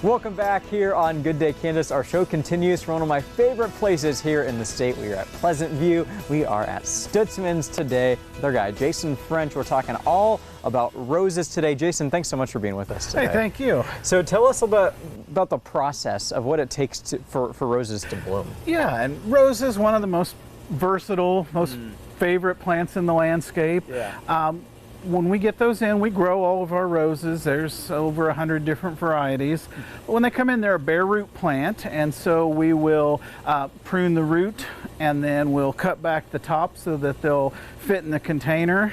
Welcome back here on Good Day Kansas. Our show continues from one of my favorite places here in the state. We are at Pleasantview. We are at Stutzmans today with our guy, Jason French. We're talking all about roses today. Jason, thanks so much for being with us today. Hey, thank you. So tell us about the process of what it takes for roses to bloom. Yeah, and rose is one of the most versatile, most favorite plants in the landscape. Yeah. When we get those in, we grow all of our roses. There's over 100 different varieties. But when they come in, they're a bare root plant, and so we will prune the root, and then we'll cut back the top so that they'll fit in the container.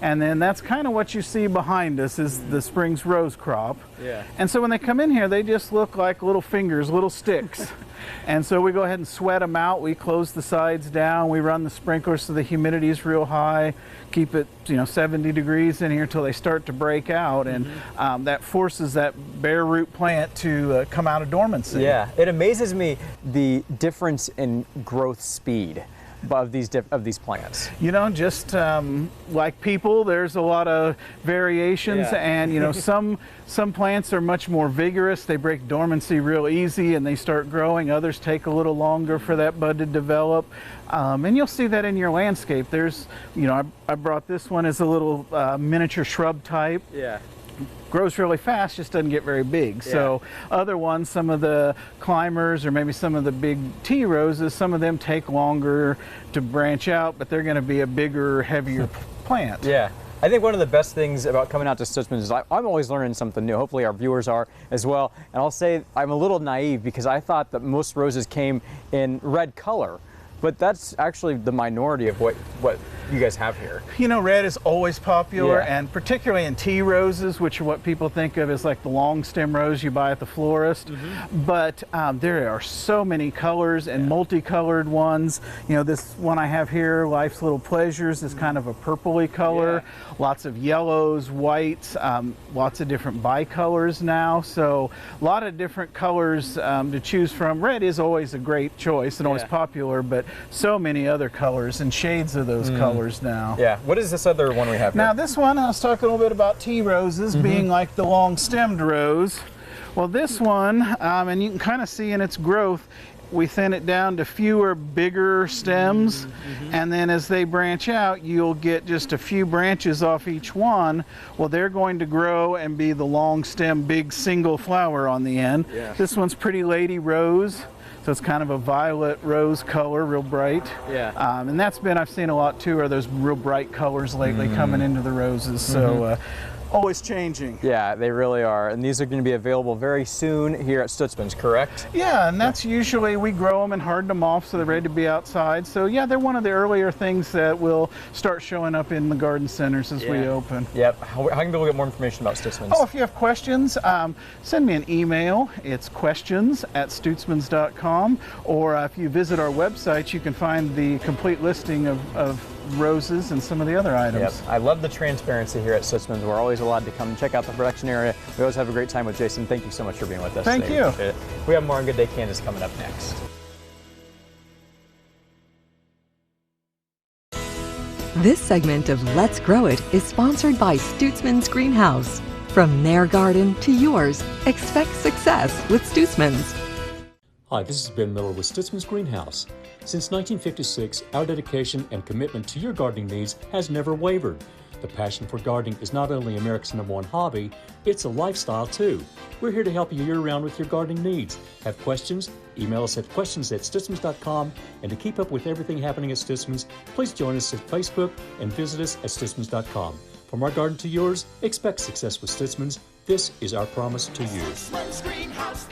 And then that's kind of what you see behind us is the spring's rose crop. Yeah. And so when they come in here, they just look like little fingers, little sticks. And so we go ahead and sweat them out. We close the sides down. We run the sprinklers so the humidity is real high. Keep it, 70 degrees in here till they start to break out. And that forces that bare root plant to come out of dormancy. Yeah, it amazes me the difference in growth speed of these plants. Just like people, there's a lot of variations, Yeah. and some plants are much more vigorous. They break dormancy real easy and they start growing. Others take a little longer for that bud to develop, and you'll see that in your landscape. There's, I brought this one as a little miniature shrub type. Yeah. Grows really fast, just doesn't get very big. Yeah. So other ones, some of the climbers or maybe some of the big tea roses, some of them take longer to branch out, but they're going to be a bigger, heavier plant. Yeah. I think one of the best things about coming out to Stutzmans is I'm always learning something new. Hopefully our viewers are as well. And I'll say I'm a little naive because I thought that most roses came in red color. But that's actually the minority of what you guys have here. Red is always popular, Yeah. and particularly in tea roses, which are what people think of as like the long stem rose you buy at the florist. But there are so many colors and multicolored ones. This one I have here, Life's Little Pleasures, is kind of a purpley color. Yeah. Lots of yellows, whites, lots of different bicolors now. So a lot of different colors to choose from. Red is always a great choice and always Yeah. popular, but so many other colors and shades of those colors now. Yeah. What is this other one we have here? Now this one, I was talking a little bit about tea roses being like the long-stemmed rose. Well, this one, and you can kind of see in its growth, we thin it down to fewer, bigger stems, and then as they branch out, you'll get just a few branches off each one. Well, they're going to grow and be the long stem, big single flower on the end. Yeah. This one's Pretty Lady Rose. So it's kind of a violet rose color, real bright. Yeah. And I've seen a lot too, are those real bright colors lately coming into the roses. So always changing. Yeah, they really are. And these are going to be available very soon here at Stutzmans, correct? Yeah, and that's usually, we grow them and harden them off so they're ready to be outside. So yeah, they're one of the earlier things that will start showing up in the garden centers as we open. Yep. How can people get more information about Stutzmans? Oh, if you have questions, send me an email. It's questions@stutzmans.com, or if you visit our website, you can find the complete listing of roses and some of the other items. Yep. I love the transparency here at Stutzmans. We're always allowed to come and check out the production area. We always have a great time with Jason. Thank you so much for being with us. Thank today. you. We appreciate it. We have more on Good Day Kansas coming up next. This segment of Let's Grow It is sponsored by Stutzmans Greenhouse. From their garden to yours, expect success with Stutzmans. Hi, this is Ben Miller with Stutzmans Greenhouse. Since 1956, our dedication and commitment to your gardening needs has never wavered. The passion for gardening is not only America's #1 hobby, it's a lifestyle too. We're here to help you year-round with your gardening needs. Have questions? Email us at questions@stutzmans.com. And to keep up with everything happening at Stutzmans, please join us at Facebook and visit us at stutzmans.com. From our garden to yours, expect success with Stutzmans. This is our promise to you. Stutzmans Greenhouse.